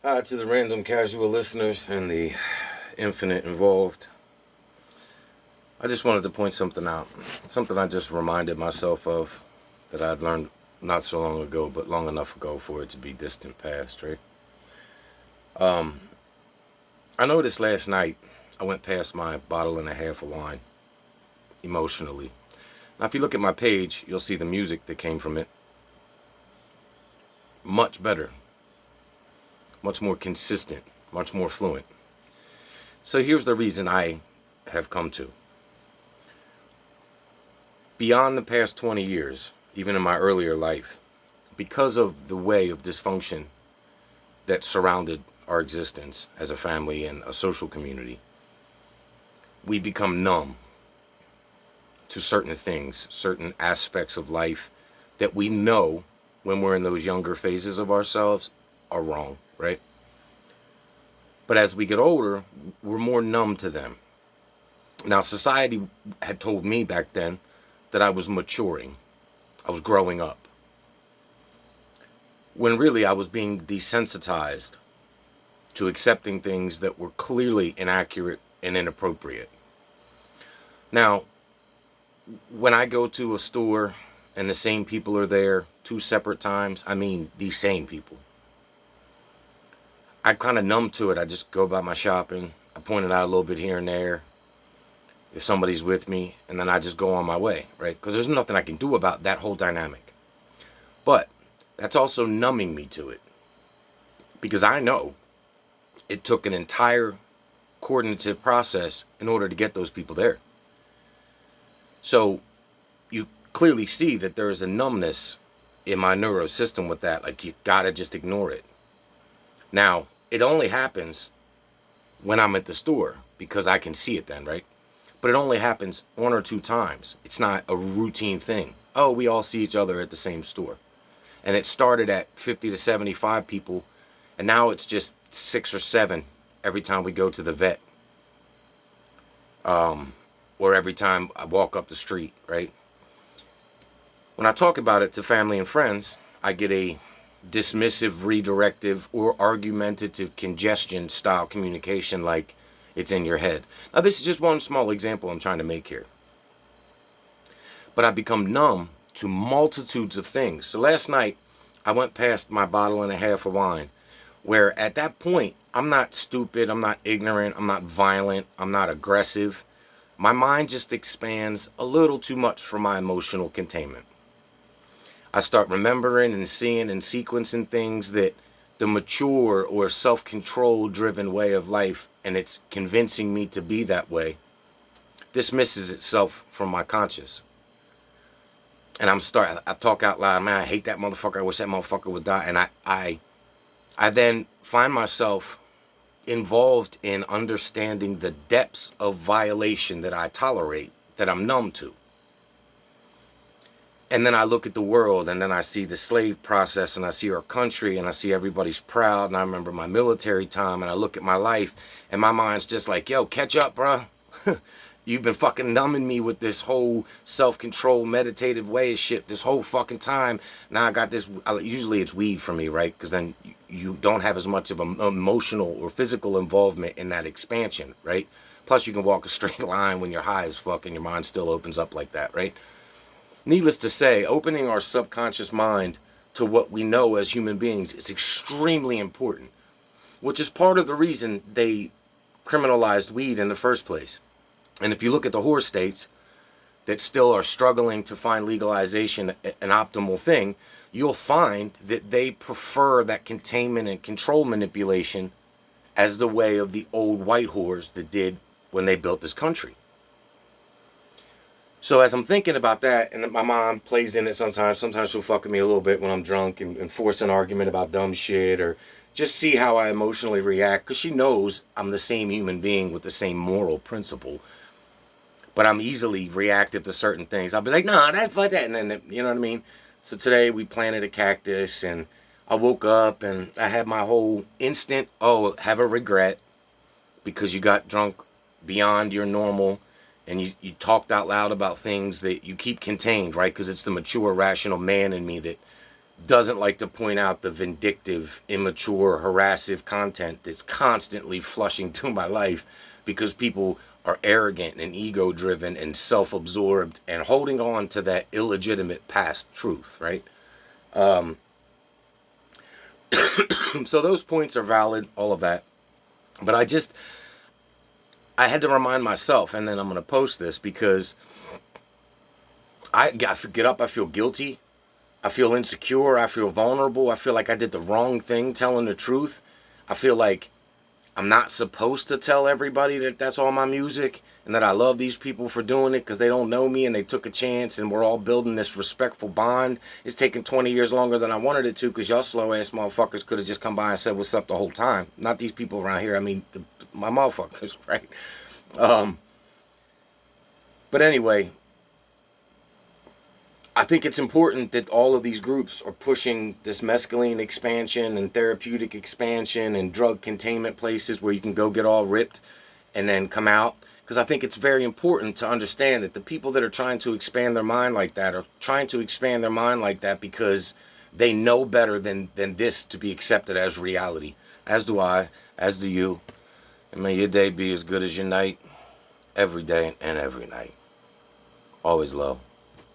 To the random casual listeners and the infinite involved, I just wanted to point something out. Something I just reminded myself of that I'd learned not so long ago, but long enough ago for it to be distant past, right? Um, I noticed last night I went past my bottle and a half of wine emotionally. Now, if you look at my page, you'll see the music that came from it. Much better, much more consistent, much more fluent. So here's the reason I have come to. Beyond the past 20 years, even in my earlier life, because of the way of dysfunction that surrounded our existence as a family and a social community, we become numb to certain things, certain aspects of life that we know when we're in those younger phases of ourselves are wrong, right? But as we get older, we're more numb to them. Now, society had told me back then that I was maturing. I was growing up. When really I was being desensitized to accepting things that were clearly inaccurate and inappropriate. Now, when I go to a store and the same people are there 2 separate times, I mean the same people, I'm kind of numb to it. I just go about my shopping. I point it out a little bit here and there if somebody's with me, and then I just go on my way, right? Because there's nothing I can do about that whole dynamic. But that's also numbing me to it, because I know it took an entire coordinative process in order to get those people there. So you clearly see that there is a numbness in my neurosystem with that. Like, you gotta just ignore it. Now, it only happens when I'm at the store, because I can see it then, right? But it only happens 1 or 2 times. It's not a routine thing. Oh, we all see each other at the same store. And it started at 50 to 75 people, and now it's just 6 or 7 every time we go to the vet. Or every time I walk up the street, right? When I talk about it to family and friends, I get a dismissive, redirective, or argumentative congestion style communication, like it's in your head. Now, this is just one small example I'm trying to make here. But I've become numb to multitudes of things. So last night, I went past my bottle and a half of wine, where at that point, I'm not stupid, I'm not ignorant, I'm not violent, I'm not aggressive. My mind just expands a little too much for my emotional containment. I start remembering and seeing and sequencing things that the mature or self-control driven way of life, and it's convincing me to be that way, dismisses itself from my conscious. And I talk out loud, man, I hate that motherfucker, I wish that motherfucker would die. And I then find myself involved in understanding the depths of violation that I tolerate, that I'm numb to. And then I look at the world, and then I see the slave process, and I see our country, and I see everybody's proud, and I remember my military time, and I look at my life, and my mind's just like, yo, catch up, bro. You've been fucking numbing me with this whole self-control, meditative way of shit this whole fucking time. Now I got this, usually it's weed for me, right? Because then you don't have as much of an emotional or physical involvement in that expansion, right? Plus you can walk a straight line when you're high as fuck and your mind still opens up like that, right? Needless to say, opening our subconscious mind to what we know as human beings is extremely important, which is part of the reason they criminalized weed in the first place. And if you look at the horror states that still are struggling to find legalization an optimal thing, you'll find that they prefer that containment and control manipulation as the way of the old white whores that did when they built this country. So as I'm thinking about that, and my mom plays in it sometimes she'll fuck with me a little bit when I'm drunk and force an argument about dumb shit, or just see how I emotionally react, because she knows I'm the same human being with the same moral principle. But I'm easily reactive to certain things. I'll be like, nah, that's fuck that. And then, you know what I mean? So today we planted a cactus, and I woke up and I had my whole instant, have a regret because you got drunk beyond your normal, and you talked out loud about things that you keep contained, right? Because it's the mature, rational man in me that doesn't like to point out the vindictive, immature, harassive content that's constantly flushing through my life because people are arrogant and ego-driven and self-absorbed and holding on to that illegitimate past truth, right? So those points are valid, all of that. But I had to remind myself, and then I'm going to post this because I get up, I feel guilty. I feel insecure. I feel vulnerable. I feel like I did the wrong thing telling the truth. I feel like I'm not supposed to tell everybody that that's all my music and that I love these people for doing it because they don't know me and they took a chance and we're all building this respectful bond. It's taken 20 years longer than I wanted it to because y'all slow-ass motherfuckers could have just come by and said what's up the whole time. Not these people around here. I mean, my motherfuckers, right? But anyway, I think it's important that all of these groups are pushing this mescaline expansion and therapeutic expansion and drug containment places where you can go get all ripped and then come out. Because I think it's very important to understand that the people that are trying to expand their mind like that are trying to expand their mind like that because they know better than this to be accepted as reality. As do I, as do you. And may your day be as good as your night, every day and every night. Always love.